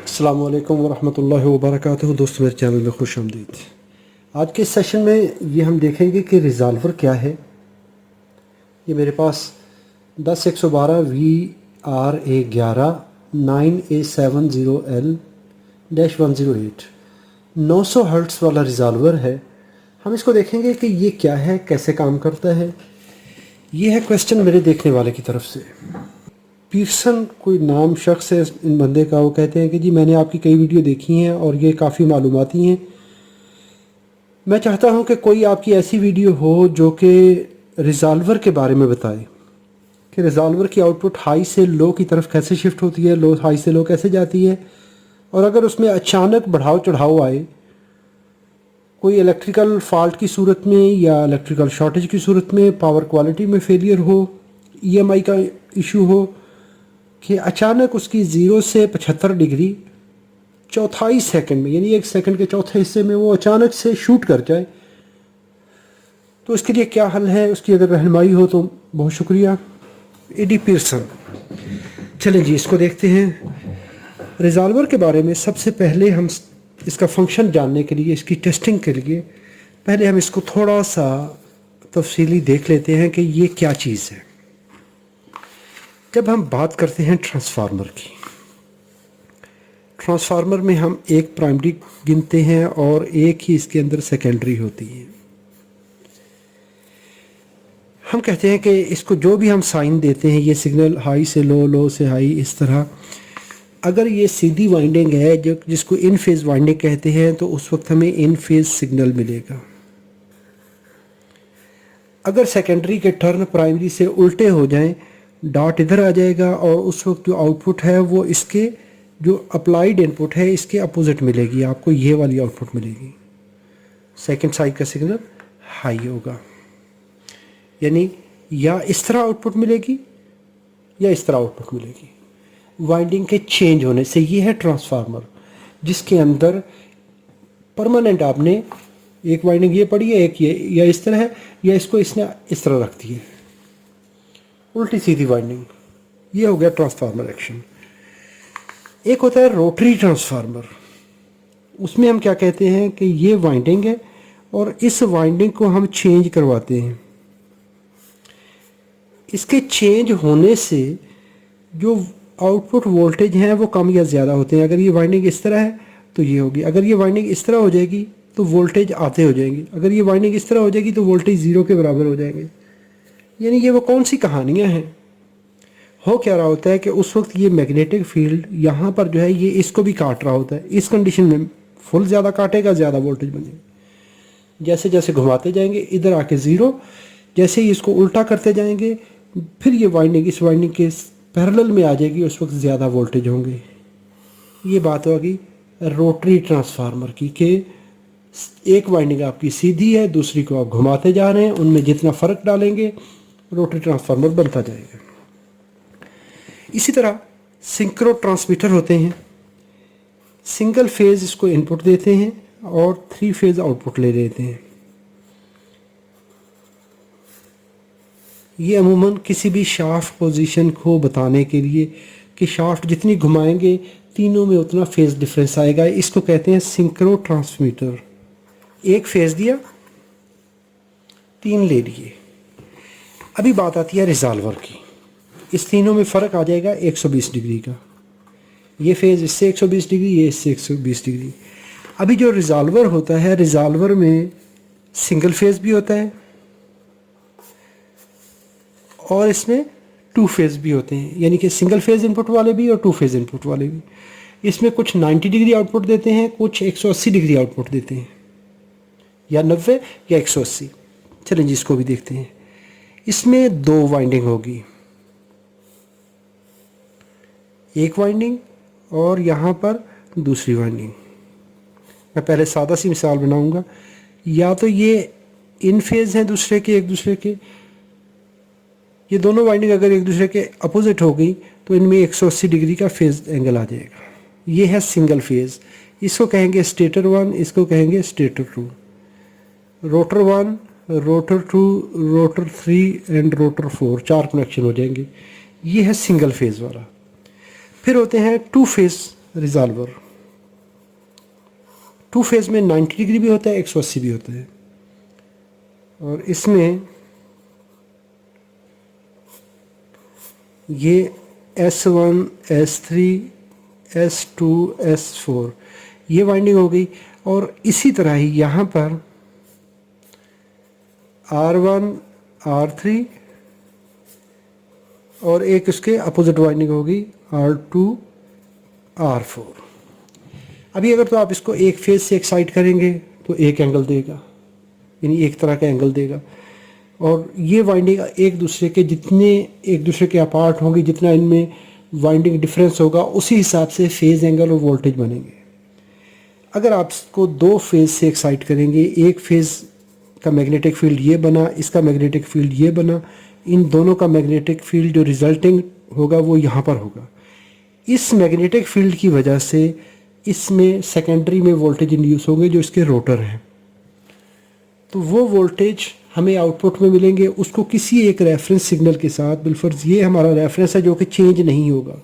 अस्सलाम वालेकुम वरहमतुल्लाहि वबरकातुहू। दोस्तों, मेरे चैनल में खुश आमदीद। आज के सेशन में ये हम देखेंगे कि रिज़ॉल्वर क्या है। ये मेरे पास 10-112 VR-A11 9A70L-108 900 हर्ट्ज़ वाला रिज़ॉल्वर है। हम इसको देखेंगे कि ये क्या है, कैसे काम करता है। ये है क्वेश्चन मेरे देखने वाले की तरफ से। पीरसन कोई नाम शख्स है इन बंदे का। वो कहते हैं कि जी मैंने आपकी कई वीडियो देखी हैं और ये काफ़ी मालूमाती हैं। मैं चाहता हूं कि कोई आपकी ऐसी वीडियो हो जो कि रिज़ॉल्वर के बारे में बताए कि रिज़ॉल्वर की आउटपुट हाई से लो की तरफ कैसे शिफ्ट होती है, लो हाई से लो कैसे जाती है, और अगर उसमें अचानक बढ़ाव चढ़ाव आए कोई इलेक्ट्रिकल फॉल्ट की सूरत में या इलेक्ट्रिकल शॉर्टेज की सूरत में, पावर क्वालिटी में फेलियर हो, EMI का इशू हो, कि अचानक उसकी 0 से 75 डिग्री चौथाई सेकंड में, यानी 1 सेकंड के चौथे हिस्से में वो अचानक से शूट कर जाए, तो उसके लिए क्या हल है। उसकी अगर रहनुमाई हो तो बहुत शुक्रिया। AD Pearson. चलें जी, इसको देखते हैं। रिज़ॉल्वर के बारे में सबसे पहले हम इसका फंक्शन जानने के लिए, इसकी टेस्टिंग के लिए पहले हम इसको थोड़ा सा तफसीली देख लेते हैं कि ये क्या चीज़ है। जब हम बात करते हैं ट्रांसफार्मर की, ट्रांसफार्मर में हम एक प्राइमरी गिनते हैं और एक ही इसके अंदर सेकेंडरी होती है। हम कहते हैं कि इसको जो भी हम साइन देते हैं, ये सिग्नल हाई से लो, लो से हाई, इस तरह अगर ये सीधी वाइंडिंग है जो जिसको इन फेज़ वाइंडिंग कहते हैं, तो उस वक्त हमें इन फेज़ सिग्नल मिलेगा। अगर सेकेंडरी के टर्न प्राइमरी से उल्टे हो जाएं, डॉट इधर आ जाएगा और उस वक्त जो आउटपुट है वो इसके जो अप्लाइड इनपुट है इसके अपोजिट मिलेगी। आपको ये वाली आउटपुट मिलेगी। सेकंड साइड का सिग्नल हाई होगा, यानी या इस तरह आउटपुट मिलेगी या इस तरह आउटपुट मिलेगी वाइंडिंग के चेंज होने से। ये है ट्रांसफार्मर जिसके अंदर परमानेंट आपने एक वाइंडिंग ये पड़ी है, एक ये, या इस तरह है, या इसको इसने इस तरह रख दी है, उल्टी सीधी वाइंडिंग। ये हो गया ट्रांसफार्मर एक्शन। एक होता है रोटरी ट्रांसफार्मर। उसमें हम क्या कहते हैं कि ये वाइंडिंग है और इस वाइंडिंग को हम चेंज करवाते हैं। इसके चेंज होने से जो आउटपुट वोल्टेज हैं वो कम या ज़्यादा होते हैं। अगर ये वाइंडिंग इस तरह है तो ये होगी, अगर ये वाइंडिंग इस तरह हो जाएगी तो वोल्टेज आते हो जाएंगे, अगर ये वाइंडिंग इस तरह हो जाएगी तो वोल्टेज 0 के बराबर हो जाएंगे। यानी ये वो कौन सी कहानियाँ हैं। हो क्या रहा होता है कि उस वक्त ये मैग्नेटिक फील्ड यहाँ पर जो है ये इसको भी काट रहा होता है। इस कंडीशन में फुल ज़्यादा काटेगा, ज़्यादा वोल्टेज बनेगा। जैसे जैसे घुमाते जाएंगे इधर आके 0, जैसे ही इसको उल्टा करते जाएंगे फिर ये वाइंडिंग इस वाइंडिंग के पैरेलल में आ जाएगी, उस वक्त ज़्यादा वोल्टेज होंगे। ये बात होगी रोटरी ट्रांसफार्मर की कि एक वाइंडिंग आपकी सीधी है, दूसरी को आप घुमाते जा रहे हैं, उनमें जितना फ़र्क डालेंगे रोटरी ट्रांसफार्मर बनता जाएगा। इसी तरह सिंक्रो ट्रांसमीटर होते हैं। सिंगल फेज़ इसको इनपुट देते हैं और 3 फेज़ आउटपुट ले लेते हैं। ये अमूमन किसी भी शाफ्ट पोजीशन को बताने के लिए कि शाफ्ट जितनी घुमाएंगे तीनों में उतना फेज़ डिफरेंस आएगा। इसको कहते हैं सिंक्रो ट्रांसमीटर। एक फेज़ दिया, 3 ले लिए। अभी बात आती है रिज़ॉल्वर की। इस तीनों में फ़र्क आ जाएगा 120 डिग्री का। ये फेज़ इससे 120 डिग्री, ये इससे 120 डिग्री। अभी जो रिज़ॉल्वर होता है, रिज़ॉल्वर में सिंगल फेज़ भी होता है और इसमें 2 फेज़ भी होते हैं, यानी कि सिंगल फेज़ इनपुट वाले भी और 2 फेज़ इनपुट वाले भी। इसमें कुछ 90 डिग्री आउटपुट देते हैं, कुछ 180 डिग्री आउटपुट देते हैं, या 90 या 180। चलें जी, इसको भी देखते हैं। इसमें 2 वाइंडिंग होगी, एक वाइंडिंग और यहाँ पर दूसरी वाइंडिंग। मैं पहले सादा सी मिसाल बनाऊंगा। या तो ये इन फेज़ हैं दूसरे के, एक दूसरे के, ये दोनों वाइंडिंग अगर एक दूसरे के अपोजिट हो गई तो इनमें 180 डिग्री का फेज़ एंगल आ जाएगा। ये है सिंगल फेज़। इसको कहेंगे स्टेटर 1, इसको कहेंगे stator 2। Rotor 1, rotor 2, rotor 3 and rotor 4, 4 connection हो जाएंगे। ये है सिंगल फेज़ वाला। फिर होते हैं 2 फेज़ रिजॉल्वर। 2 फेज़ में 90 डिग्री भी होता है, 180 भी होता है। और इसमें ये S1, S3, S2, S4 ये वाइंडिंग हो गई। और इसी तरह ही यहाँ पर R1, R3 और एक इसके अपोजिट वाइंडिंग होगी R2, R4। अभी अगर तो आप इसको एक फेज से एक्साइट करेंगे तो एक एंगल देगा, यानी एक तरह का एंगल देगा। और ये वाइंडिंग एक दूसरे के अपार्ट होंगी, जितना इनमें वाइंडिंग डिफरेंस होगा उसी हिसाब से फेज एंगल और वोल्टेज बनेंगे। अगर आप इसको 2 फेज से एक्साइट करेंगे, एक फेज का मैग्नेटिक फील्ड ये बना, इसका मैग्नेटिक फील्ड ये बना, इन दोनों का मैग्नेटिक फील्ड जो रिजल्टिंग होगा वो यहाँ पर होगा। इस मैग्नेटिक फील्ड की वजह से इसमें सेकेंडरी में वोल्टेज इंड्यूस होंगे जो इसके रोटर हैं। तो वो वोल्टेज हमें आउटपुट में मिलेंगे, उसको किसी एक रेफरेंस सिग्नल के साथ, बिलफर्ज ये हमारा रेफरेंस है जो कि चेंज नहीं होगा,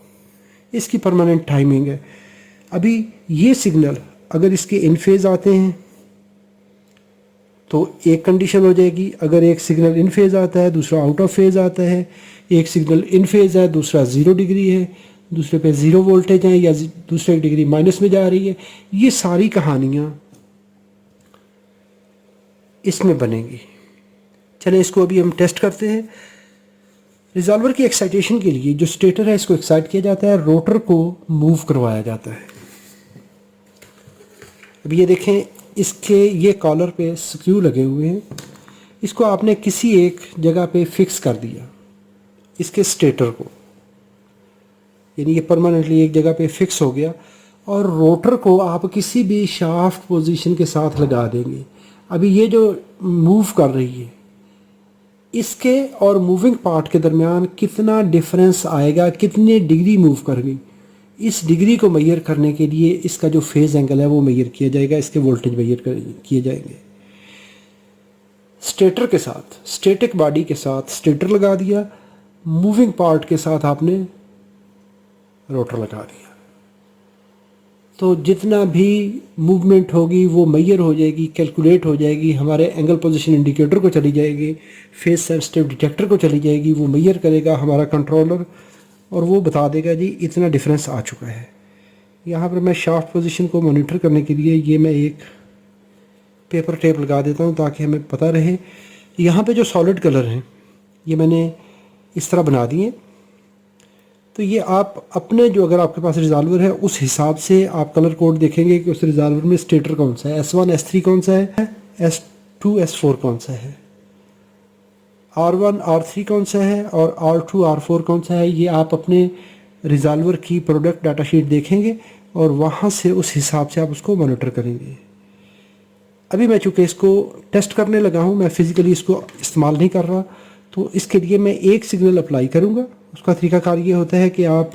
इसकी परमानेंट टाइमिंग है। अभी ये सिग्नल अगर इसके इन फेज आते हैं तो एक कंडीशन हो जाएगी, अगर एक सिग्नल इन फेज आता है दूसरा आउट ऑफ फेज आता है, एक सिग्नल इन फेज है दूसरा 0 डिग्री है, दूसरे पे 0 वोल्टेज है या दूसरे की डिग्री माइनस में जा रही है, ये सारी कहानियाँ इसमें बनेंगी। चलें इसको अभी हम टेस्ट करते हैं। रिजॉल्वर की एक्साइटेशन के लिए जो स्टेटर है इसको एक्साइट किया जाता है, रोटर को मूव करवाया जाता है। अभी ये देखें, इसके ये कॉलर पे स्क्रू लगे हुए हैं, इसको आपने किसी एक जगह पे फिक्स कर दिया इसके स्टेटर को, यानी ये परमानेंटली एक जगह पे फिक्स हो गया। और रोटर को आप किसी भी शाफ्ट पोजीशन के साथ लगा देंगे। अभी ये जो मूव कर रही है इसके और मूविंग पार्ट के दरमियान कितना डिफरेंस आएगा, कितने डिग्री मूव कर गई, इस डिग्री को मेजर करने के लिए इसका जो फेज एंगल है वो मेजर किया जाएगा, इसके वोल्टेज मेजर किए जाएंगे। स्टेटर के साथ, स्टैटिक बॉडी के साथ स्टेटर लगा दिया, मूविंग पार्ट के साथ आपने रोटर लगा दिया, तो जितना भी मूवमेंट होगी वो मेजर हो जाएगी, कैलकुलेट हो जाएगी, हमारे एंगल पोजीशन इंडिकेटर को चली जाएगी, फेज सेंसिटिव डिटेक्टर को चली जाएगी, वो मेजर करेगा हमारा कंट्रोलर और वो बता देगा जी इतना डिफरेंस आ चुका है। यहाँ पर मैं शाफ्ट पोजीशन को मॉनिटर करने के लिए ये मैं एक पेपर टेप लगा देता हूँ ताकि हमें पता रहे। यहाँ पे जो सॉलिड कलर हैं ये मैंने इस तरह बना दिए, तो ये आप अपने जो अगर आपके पास रिजॉल्वर है उस हिसाब से आप कलर कोड देखेंगे कि उस रिजॉल्वर में स्टेटर कौन सा है, S1 S3 कौन सा है, S2 S4 कौन सा है, R1 R3 कौन सा है और R2 R4 कौन सा है। ये आप अपने रिजॉल्वर की प्रोडक्ट डाटा शीट देखेंगे और वहाँ से उस हिसाब से आप उसको मॉनिटर करेंगे। अभी मैं चूँकि इसको टेस्ट करने लगा हूँ, मैं फ़िज़िकली इसको इस्तेमाल नहीं कर रहा, तो इसके लिए मैं एक सिग्नल अप्लाई करूँगा। उसका तरीकाकार ये होता है कि आप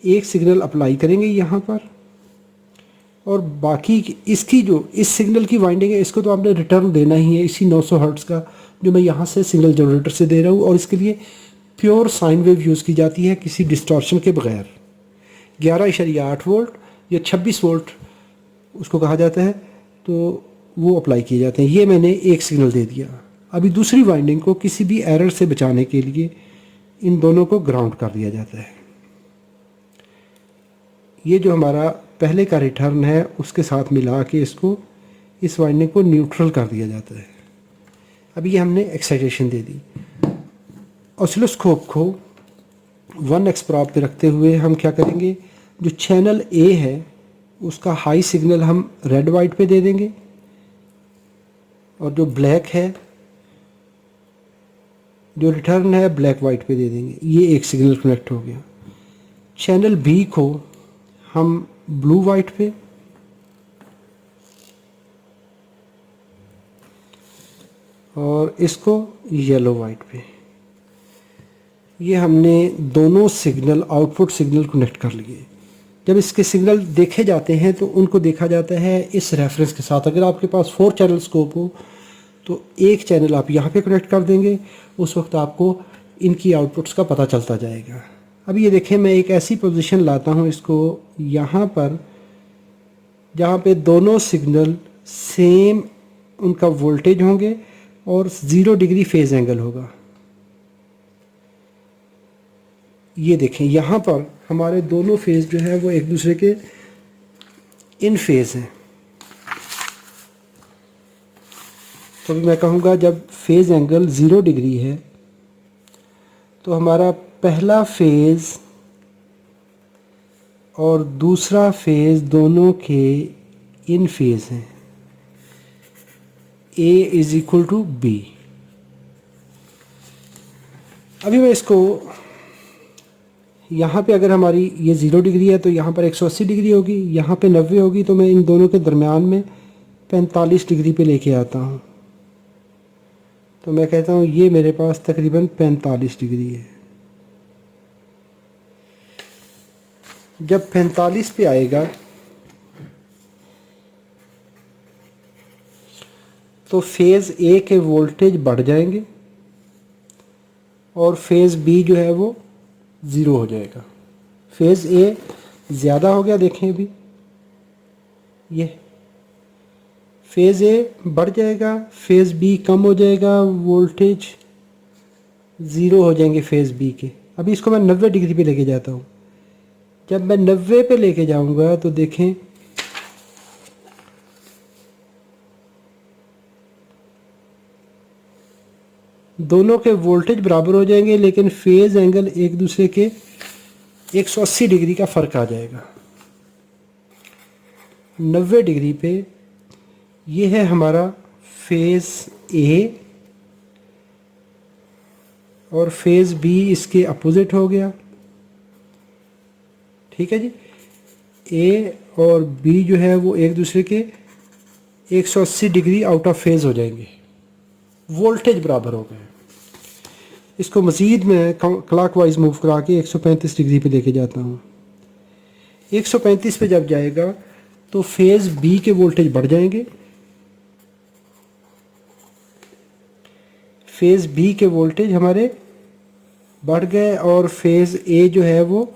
एक सिग्नल अप्लाई करेंगे यहाँ पर और बाकी इसकी जो इस सिग्नल की वाइंडिंग है इसको तो आपने रिटर्न देना ही है, इसी 900 हर्ट्ज़ का जो मैं यहाँ से सिग्नल जनरेटर से दे रहा हूँ। और इसके लिए प्योर साइन वेव यूज़ की जाती है किसी डिस्टॉर्शन के बगैर। 11.8 वोल्ट या 26 वोल्ट उसको कहा जाता है, तो वो अप्लाई किए जाते हैं। ये मैंने एक सिग्नल दे दिया। अभी दूसरी वाइंडिंग को किसी भी एरर से बचाने के लिए इन दोनों को ग्राउंड कर दिया जाता है। ये जो हमारा पहले का रिटर्न है उसके साथ मिला के इसको इस वाइंडिंग को न्यूट्रल कर दिया जाता है। अभी ये हमने एक्साइटेशन दे दी। ऑसिलोस्कोप को 1x प्रॉप पे रखते हुए हम क्या करेंगे, जो चैनल ए है उसका हाई सिग्नल हम रेड वाइट पे दे देंगे और जो ब्लैक है जो रिटर्न है ब्लैक वाइट पे दे देंगे। ये एक सिग्नल कनेक्ट हो गया। चैनल बी को हम ब्लू वाइट पे और इसको येलो वाइट पे। ये हमने दोनों सिग्नल आउटपुट सिग्नल कनेक्ट कर लिए। जब इसके सिग्नल देखे जाते हैं तो उनको देखा जाता है इस रेफरेंस के साथ। अगर आपके पास 4 चैनल स्कोप हो तो एक चैनल आप यहाँ पे कनेक्ट कर देंगे, उस वक्त आपको इनकी आउटपुट्स का पता चलता जाएगा। अब ये देखें, मैं एक ऐसी पोजीशन लाता हूँ इसको यहाँ पर जहाँ पे दोनों सिग्नल सेम उनका वोल्टेज होंगे और 0 डिग्री फेज एंगल होगा। ये देखें, यहाँ पर हमारे दोनों फेज जो है वो एक दूसरे के इन फेज हैं। तो अभी मैं कहूँगा जब फेज एंगल 0 डिग्री है तो हमारा पहला फेज और दूसरा फेज दोनों के इन फेज हैं। A is equal to B। अभी मैं इसको यहाँ पे, अगर हमारी ये 0 डिग्री है तो यहाँ पर 180 डिग्री होगी, यहाँ पे 90 होगी, तो मैं इन दोनों के दरमियान में 45 डिग्री पे लेके आता हूँ। तो मैं कहता हूँ ये मेरे पास तकरीबन 45 डिग्री है। जब 45 पे आएगा तो फेज़ ए के वोल्टेज बढ़ जाएंगे और फेज़ बी जो है वो 0 हो जाएगा। फेज़ ए ज़्यादा हो गया, देखें अभी ये फेज़ ए बढ़ जाएगा, फेज़ बी कम हो जाएगा, वोल्टेज 0 हो जाएंगे फेज़ बी के। अभी इसको मैं 90 डिग्री पे लेके जाता हूँ। जब मैं 90 पे लेके जाऊँगा तो देखें दोनों के वोल्टेज बराबर हो जाएंगे, लेकिन फेज़ एंगल एक दूसरे के 180 डिग्री का फ़र्क आ जाएगा। 90 डिग्री पे ये है हमारा फेज़ ए और फेज़ बी इसके अपोजिट हो गया। ठीक है जी, ए और बी जो है वो एक दूसरे के 180 डिग्री आउट ऑफ फेज़ हो जाएंगे, वोल्टेज बराबर हो गए। इसको मज़ीद मैं क्लॉकवाइज मूव करा के 135 डिग्री पे लेके जाता हूँ। 135 पे जब जाएगा तो फेज़ बी के वोल्टेज बढ़ जाएंगे, फेज़ बी के वोल्टेज हमारे बढ़ गए और फेज़ ए जो है वो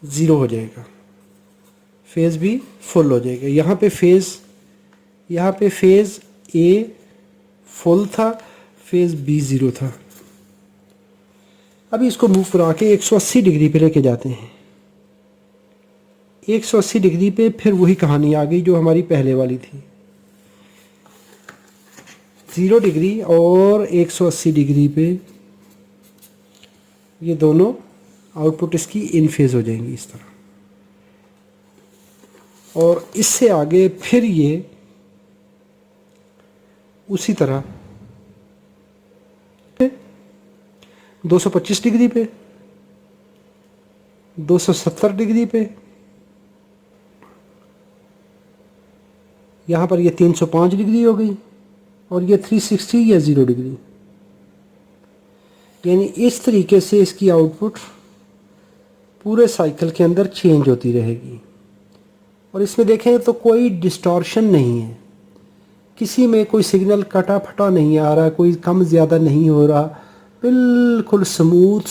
0 हो जाएगा, फेज़ बी फुल हो जाएगा। यहाँ पे फेज़ ए फुल था, फेज़ बी 0 था। अभी इसको मूव करा के 180 डिग्री पे लेके जाते हैं। 180 डिग्री पे फिर वही कहानी आ गई जो हमारी पहले वाली थी। 0 डिग्री और 180 डिग्री पे ये दोनों आउटपुट इसकी इन फेज हो जाएंगी इस तरह, और इससे आगे फिर ये उसी तरह 225 डिग्री पे, 270 डिग्री पे, यहाँ पर ये 305 डिग्री हो गई और ये 360 या 0 डिग्री। यानी इस तरीके से इसकी आउटपुट पूरे साइकिल के अंदर चेंज होती रहेगी। और इसमें देखें तो कोई डिस्टॉर्शन नहीं है, किसी में कोई सिग्नल कटा फटा नहीं आ रहा, कोई कम ज़्यादा नहीं हो रहा, बिल्कुल स्मूथ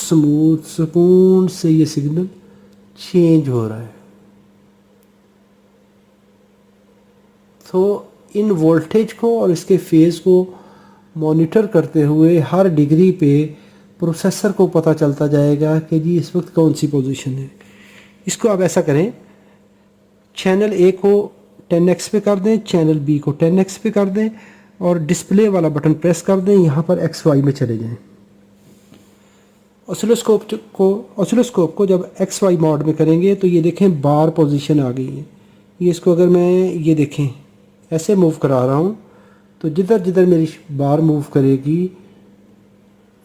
सुकून से ये सिग्नल चेंज हो रहा है। तो इन वोल्टेज को और इसके फेज़ को मॉनिटर करते हुए हर डिग्री पे प्रोसेसर को पता चलता जाएगा कि जी इस वक्त कौन सी पोजीशन है। इसको आप ऐसा करें, चैनल ए को 10x पे कर दें, चैनल बी को 10x पे कर दें और डिस्प्ले वाला बटन प्रेस कर दें, यहाँ पर XY में चले जाएं। ऑसिलोस्कोप को जब XY मोड में करेंगे तो ये देखें बार पोजीशन आ गई है। ये इसको अगर मैं ये देखें ऐसे मूव करा रहा हूँ तो जिधर जिधर मेरी बार मूव करेगी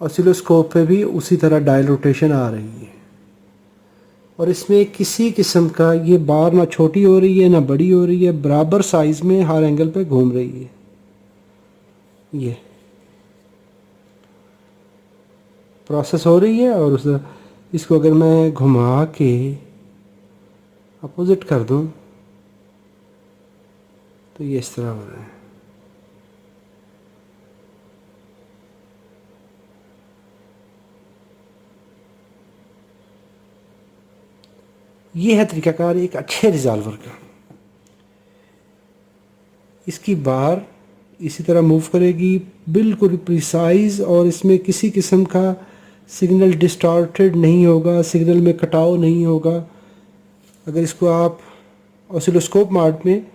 ऑसिलोस्कोप पे भी उसी तरह डायल रोटेशन आ रही है। और इसमें किसी किस्म का ये बार ना छोटी हो रही है ना बड़ी हो रही है, बराबर साइज में हर एंगल पे घूम रही है। ये प्रोसेस हो रही है और इसको अगर मैं घुमा के अपोजिट कर दूं तो ये इस तरह हो रहा है। ये है तरीकाकार एक अच्छे रिज़ॉल्वर का। इसकी बार इसी तरह मूव करेगी, बिल्कुल प्रिसाइज, और इसमें किसी किस्म का सिग्नल डिस्टॉर्टेड नहीं होगा, सिग्नल में कटाव नहीं होगा। अगर इसको आप ऑसिलोस्कोप मोड में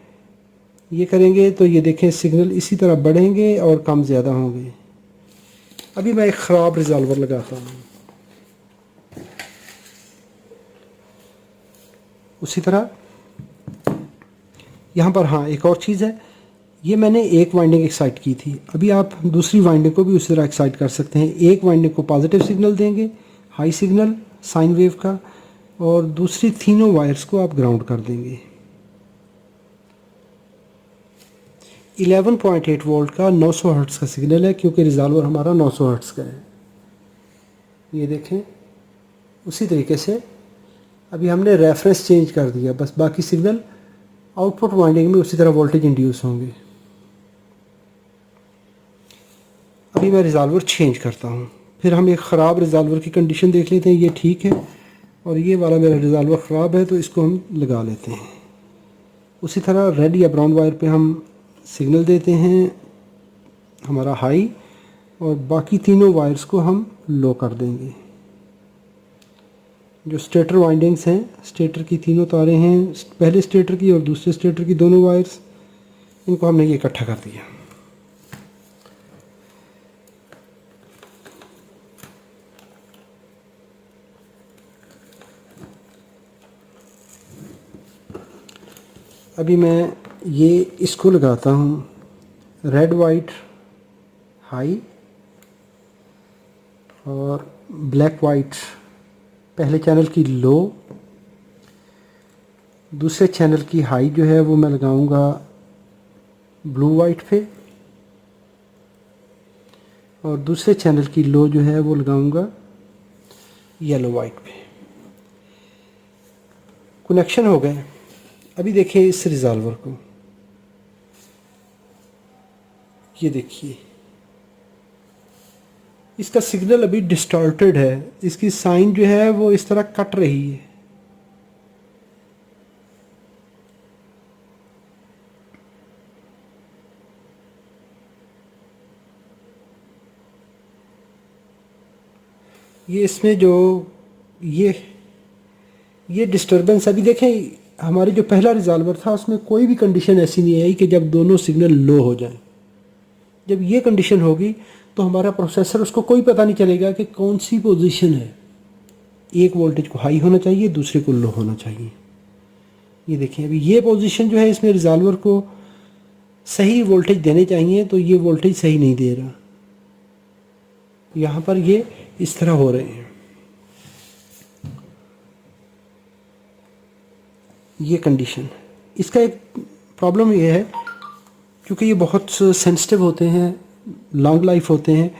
ये करेंगे तो ये देखें सिग्नल इसी तरह बढ़ेंगे और कम ज़्यादा होंगे। अभी मैं एक ख़राब रिज़ॉल्वर लगाता हूँ। उसी तरह यहाँ पर हाँ एक और चीज़ है, ये मैंने एक वाइंडिंग एक्साइट की थी, अभी आप दूसरी वाइंडिंग को भी उसी तरह एक्साइट कर सकते हैं। एक वाइंडिंग को पॉजिटिव सिग्नल देंगे, हाई सिग्नल साइन वेव का, और दूसरी तीनों वायर्स को आप ग्राउंड कर देंगे। 11.8 वोल्ट का 900 हर्ट्ज़ का सिग्नल है, क्योंकि रिज़ॉल्वर हमारा 900 हर्ट्ज़ का है। ये देखें उसी तरीके से अभी हमने रेफरेंस चेंज कर दिया, बस बाकी सिग्नल आउटपुट वाइंडिंग में उसी तरह वोल्टेज इंड्यूस होंगे। अभी मैं रिज़ॉल्वर चेंज करता हूँ, फिर हम एक ख़राब रिज़ॉल्वर की कंडीशन देख लेते हैं। ये ठीक है और ये वाला मेरा रिज़ॉल्वर ख़राब है, तो इसको हम लगा लेते हैं। उसी तरह रेड या ब्राउन वायर पे हम सिग्नल देते हैं हमारा हाई, और बाकी तीनों वायर्स को हम लो कर देंगे। जो स्टेटर वाइंडिंग्स हैं, स्टेटर की तीनों तारें हैं, पहले स्टेटर की और दूसरे स्टेटर की दोनों वायर्स, इनको हमने ये इकट्ठा कर दिया। अभी मैं ये इसको लगाता हूँ रेड वाइट हाई और ब्लैक वाइट पहले चैनल की लो, दूसरे चैनल की हाई जो है वो मैं लगाऊंगा ब्लू वाइट पे, और दूसरे चैनल की लो जो है वो लगाऊंगा येलो वाइट पे। कनेक्शन हो गए। अभी देखिए इस रिज़ॉल्वर को, ये देखिए इसका सिग्नल अभी डिस्टॉर्टेड है, इसकी साइन जो है वो इस तरह कट रही है। ये इसमें जो ये डिस्टरबेंस, अभी देखें हमारे जो पहला रिज़ॉल्वर था उसमें कोई भी कंडीशन ऐसी नहीं आई कि जब दोनों सिग्नल लो हो जाएं। जब ये कंडीशन होगी तो हमारा प्रोसेसर, उसको कोई पता नहीं चलेगा कि कौन सी पोजीशन है। एक वोल्टेज को हाई होना चाहिए, दूसरे को लो होना चाहिए। ये देखिए अभी ये पोजीशन जो है, इसमें रिज़ॉल्वर को सही वोल्टेज देने चाहिए, तो ये वोल्टेज सही नहीं दे रहा। यहाँ पर ये इस तरह हो रहे हैं। ये कंडीशन, इसका एक प्रॉब्लम ये है क्योंकि ये बहुत सेंसिटिव होते हैं, लॉन्ग लाइफ होते हैं,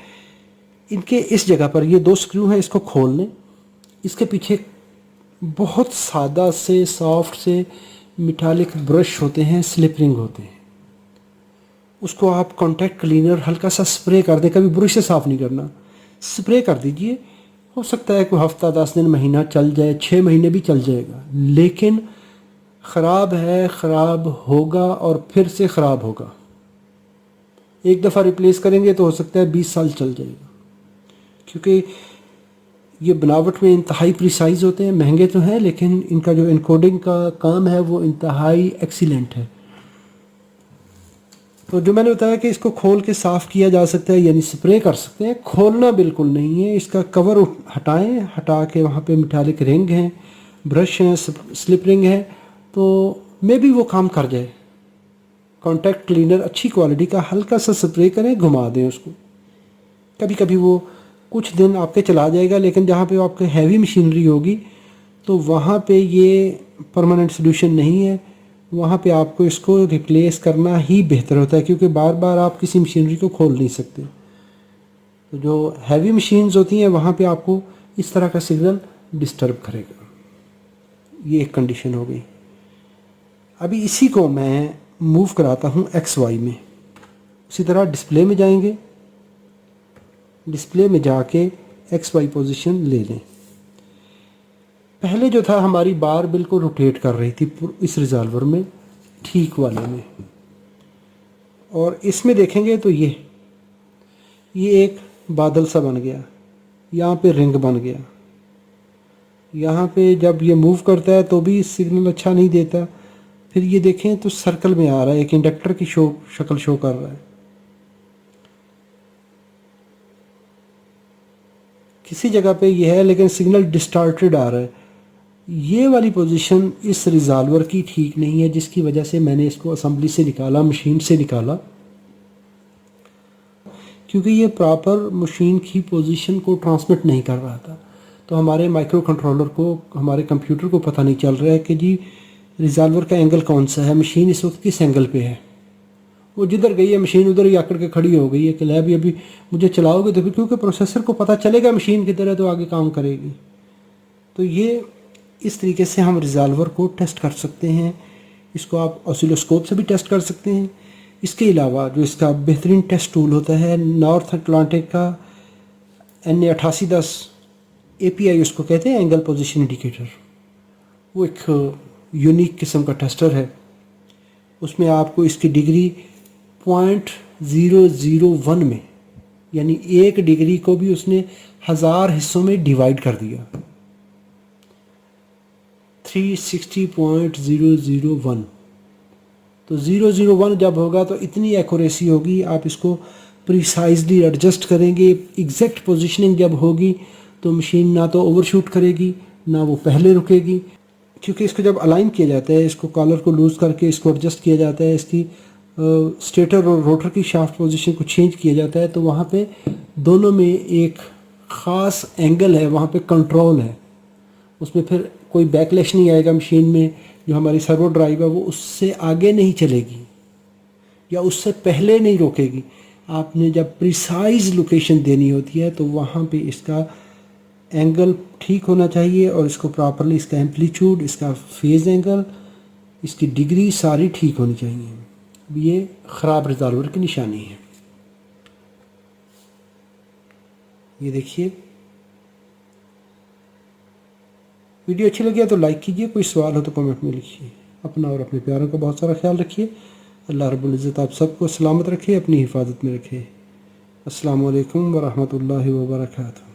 इनके इस जगह पर ये दो स्क्रू हैं, इसको खोल लें। इसके पीछे बहुत सादा से सॉफ्ट से मेटालिक ब्रश होते हैं, स्लिप रिंग होते हैं। उसको आप कॉन्टैक्ट क्लीनर हल्का सा स्प्रे कर दें, कभी ब्रश से साफ़ नहीं करना, स्प्रे कर दीजिए। हो सकता है कोई हफ्ता 10 दिन महीना चल जाए, 6 महीने भी चल जाएगा, लेकिन ख़राब है, ख़राब होगा और फिर से ख़राब होगा। एक दफ़ा रिप्लेस करेंगे तो हो सकता है 20 साल चल जाएगा, क्योंकि ये बनावट में इंतहाई प्रिसाइज होते हैं। महंगे तो हैं लेकिन इनका जो इनकोडिंग का काम है वो इंतहाई एक्सीलेंट है। तो जो मैंने बताया कि इसको खोल के साफ़ किया जा सकता है, यानी स्प्रे कर सकते हैं, खोलना बिल्कुल नहीं है। इसका कवर हटाएं, हटा के वहाँ पे मेटालिक रिंग हैं, ब्रश हैं, स्लिप रिंग है, तो मे भी वो काम कर जाए। कॉन्टैक्ट क्लीनर अच्छी क्वालिटी का हल्का सा स्प्रे करें, घुमा दें उसको। कभी कभी वो कुछ दिन आपके चला जाएगा, लेकिन जहाँ पे आपके हैवी मशीनरी होगी तो वहाँ पे ये परमानेंट सोल्यूशन नहीं है। वहाँ पे आपको इसको रिप्लेस करना ही बेहतर होता है, क्योंकि बार बार आप किसी मशीनरी को खोल नहीं सकते। तो जो हैवी मशीन्स होती हैं वहाँ पे आपको इस तरह का सिग्नल डिस्टर्ब करेगा। ये एक कंडीशन हो गई। अभी इसी को मैं मूव कराता हूँ XY में। उसी तरह डिस्प्ले में जाएंगे, डिस्प्ले में जाके XY पोजीशन ले लें। पहले जो था हमारी बार बिल्कुल रोटेट कर रही थी इस रिजॉल्वर में, ठीक वाले में। और इसमें देखेंगे तो ये एक बादल सा बन गया, यहाँ पे रिंग बन गया। यहाँ पे जब ये मूव करता है तो भी सिग्नल अच्छा नहीं देता। फिर ये देखें तो सर्कल में आ रहा है, एक इंडक्टर की शक्ल शो कर रहा है। किसी जगह पे ये है लेकिन सिग्नल डिस्टॉर्टेड आ रहा है। ये वाली पोजीशन इस रिजॉल्वर की ठीक नहीं है, जिसकी वजह से मैंने इसको असेंबली से निकाला, मशीन से निकाला, क्योंकि ये प्रॉपर मशीन की पोजीशन को ट्रांसमिट नहीं कर रहा था। तो हमारे माइक्रो कंट्रोलर को, हमारे कंप्यूटर को पता नहीं चल रहा है कि जी रिजॉल्वर का एंगल कौन सा है, मशीन इस वक्त किस एंगल पे है। वो जिधर गई है मशीन उधर ही आकर के खड़ी हो गई है कि लैब अभी मुझे चलाओगे तो फिर, क्योंकि प्रोसेसर को पता चलेगा मशीन की तरह तो आगे काम करेगी। तो ये इस तरीके से हम रिजॉल्वर को टेस्ट कर सकते हैं। इसको आप ऑसिलोस्कोप से भी टेस्ट कर सकते हैं। इसके अलावा जो इसका बेहतरीन टेस्ट टूल होता है नॉर्थ अटलांटिक का NA8810 API उसको कहते हैं, एंगल पोजीशन इंडिकेटर। वो एक यूनिक किस्म का टेस्टर है। उसमें आपको इसकी डिग्री 0.001 में, यानी 1 डिग्री को भी उसने 1000 हिस्सों में डिवाइड कर दिया। 360.001। तो 001 जब होगा तो इतनी एक्यूरेसी होगी, आप इसको प्रिसाइजली एडजस्ट करेंगे। एग्जैक्ट पोजीशनिंग जब होगी तो मशीन ना तो ओवरशूट करेगी ना वो पहले रुकेगी, क्योंकि इसको जब अलाइन किया जाता है, इसको कॉलर को लूज़ करके इसको एडजस्ट किया जाता है, इसकी स्टेटर और रोटर की शाफ्ट पोजीशन को चेंज किया जाता है, तो वहाँ पे दोनों में एक ख़ास एंगल है, वहाँ पे कंट्रोल है। उसमें फिर कोई बैकलैश नहीं आएगा मशीन में। जो हमारी सर्वो ड्राइव है वो उससे आगे नहीं चलेगी या उससे पहले नहीं रोकेगी। आपने जब प्रिसाइज लोकेशन देनी होती है तो वहाँ पे इसका एंगल ठीक होना चाहिए और इसको प्रॉपरली, इसका एम्पलीट्यूड, इसका फेज़ एंगल, इसकी डिग्री सारी ठीक होनी चाहिए। ये ख़राब रिजॉल्वर की निशानी है। ये देखिए, वीडियो अच्छी लगी है तो लाइक कीजिए, कोई सवाल हो तो कमेंट में लिखिए। अपना और अपने प्यारों का बहुत सारा ख्याल रखिए। अल्लाह रब्बुल इज़्ज़त आप सबको सलामत रखे, अपनी हिफाजत में रखे। अस्सलामु अलैकुम व रहमतुल्लाहि व बरकातहू।